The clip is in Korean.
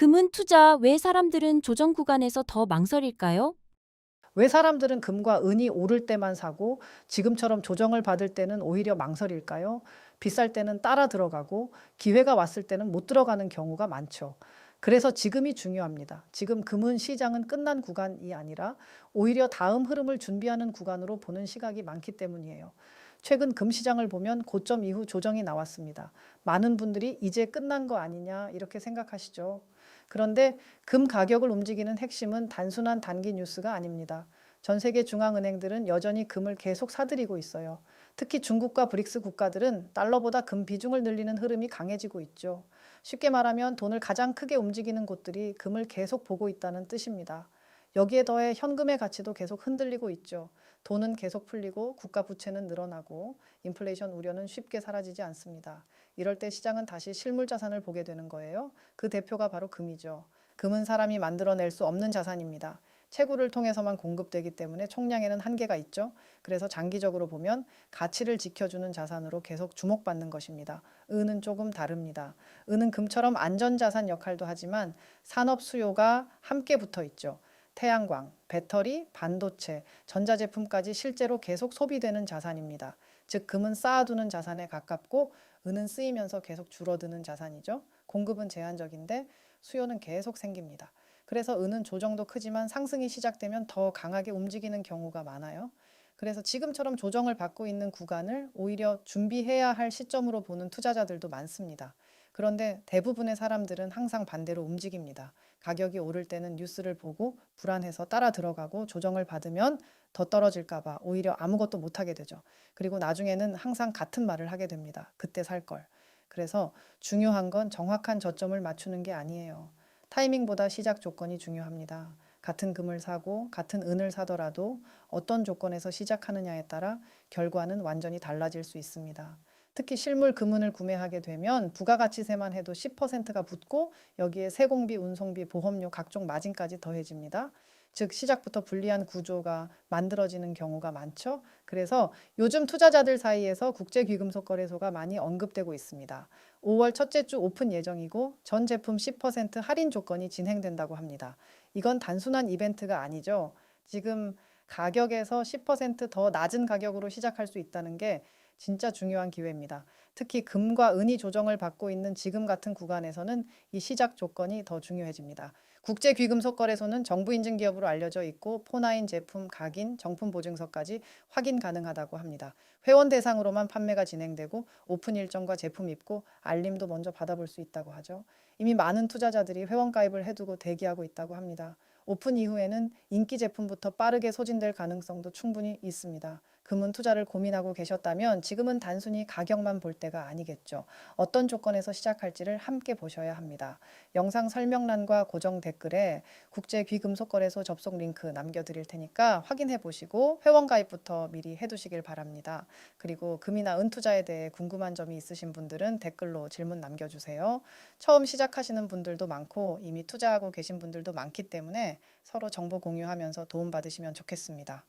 금은 투자 왜 사람들은 조정 구간에서 더 망설일까요? 왜 사람들은 금과 은이 오를 때만 사고 지금처럼 조정을 받을 때는 오히려 망설일까요? 비쌀 때는 따라 들어가고 기회가 왔을 때는 못 들어가는 경우가 많죠. 그래서 지금이 중요합니다. 지금 금은 시장은 끝난 구간이 아니라 오히려 다음 흐름을 준비하는 구간으로 보는 시각이 많기 때문이에요. 최근 금 시장을 보면 고점 이후 조정이 나왔습니다. 많은 분들이 이제 끝난 거 아니냐 이렇게 생각하시죠. 그런데 금 가격을 움직이는 핵심은 단순한 단기 뉴스가 아닙니다. 전 세계 중앙은행들은 여전히 금을 계속 사들이고 있어요. 특히 중국과 브릭스 국가들은 달러보다 금 비중을 늘리는 흐름이 강해지고 있죠. 쉽게 말하면 돈을 가장 크게 움직이는 곳들이 금을 계속 보고 있다는 뜻입니다. 여기에 더해 현금의 가치도 계속 흔들리고 있죠. 돈은 계속 풀리고 국가 부채는 늘어나고 인플레이션 우려는 쉽게 사라지지 않습니다. 이럴 때 시장은 다시 실물 자산을 보게 되는 거예요. 그 대표가 바로 금이죠. 금은 사람이 만들어낼 수 없는 자산입니다. 채굴을 통해서만 공급되기 때문에 총량에는 한계가 있죠. 그래서 장기적으로 보면 가치를 지켜주는 자산으로 계속 주목받는 것입니다. 은은 조금 다릅니다. 은은 금처럼 안전자산 역할도 하지만 산업 수요가 함께 붙어 있죠. 태양광, 배터리, 반도체, 전자제품까지 실제로 계속 소비되는 자산입니다. 즉 금은 쌓아두는 자산에 가깝고 은은 쓰이면서 계속 줄어드는 자산이죠. 공급은 제한적인데 수요는 계속 생깁니다. 그래서 은은 조정도 크지만 상승이 시작되면 더 강하게 움직이는 경우가 많아요. 그래서 지금처럼 조정을 받고 있는 구간을 오히려 준비해야 할 시점으로 보는 투자자들도 많습니다. 그런데 대부분의 사람들은 항상 반대로 움직입니다. 가격이 오를 때는 뉴스를 보고 불안해서 따라 들어가고 조정을 받으면 더 떨어질까 봐 오히려 아무것도 못하게 되죠. 그리고 나중에는 항상 같은 말을 하게 됩니다. 그때 살 걸. 그래서 중요한 건 정확한 저점을 맞추는 게 아니에요. 타이밍보다 시작 조건이 중요합니다. 같은 금을 사고 같은 은을 사더라도 어떤 조건에서 시작하느냐에 따라 결과는 완전히 달라질 수 있습니다. 특히 실물 금은을 구매하게 되면 부가가치세만 해도 10%가 붙고 여기에 세공비, 운송비, 보험료, 각종 마진까지 더해집니다. 즉 시작부터 불리한 구조가 만들어지는 경우가 많죠. 그래서 요즘 투자자들 사이에서 국제귀금속거래소가 많이 언급되고 있습니다. 5월 첫째 주 오픈 예정이고 전 제품 10% 할인 조건이 진행된다고 합니다. 이건 단순한 이벤트가 아니죠. 지금 가격에서 10%더 낮은 가격으로 시작할 수 있다는 게 진짜 중요한 기회입니다. 특히 금과 은이 조정을 받고 있는 지금 같은 구간에서는 이 시작 조건이 더 중요해집니다. 국제귀금속거래소는 정부 인증 기업으로 알려져 있고 포나인 제품, 각인, 정품 보증서까지 확인 가능하다고 합니다. 회원 대상으로만 판매가 진행되고 오픈 일정과 제품 입고 알림도 먼저 받아볼 수 있다고 하죠. 이미 많은 투자자들이 회원 가입을 해두고 대기하고 있다고 합니다. 오픈 이후에는 인기 제품부터 빠르게 소진될 가능성도 충분히 있습니다. 금은 투자를 고민하고 계셨다면 지금은 단순히 가격만 볼 때가 아니겠죠. 어떤 조건에서 시작할지를 함께 보셔야 합니다. 영상 설명란과 고정 댓글에 국제귀금속거래소 접속 링크 남겨드릴 테니까 확인해 보시고 회원 가입부터 미리 해두시길 바랍니다. 그리고 금이나 은 투자에 대해 궁금한 점이 있으신 분들은 댓글로 질문 남겨주세요. 처음 시작하시는 분들도 많고 이미 투자하고 계신 분들도 많기 때문에 서로 정보 공유하면서 도움받으시면 좋겠습니다.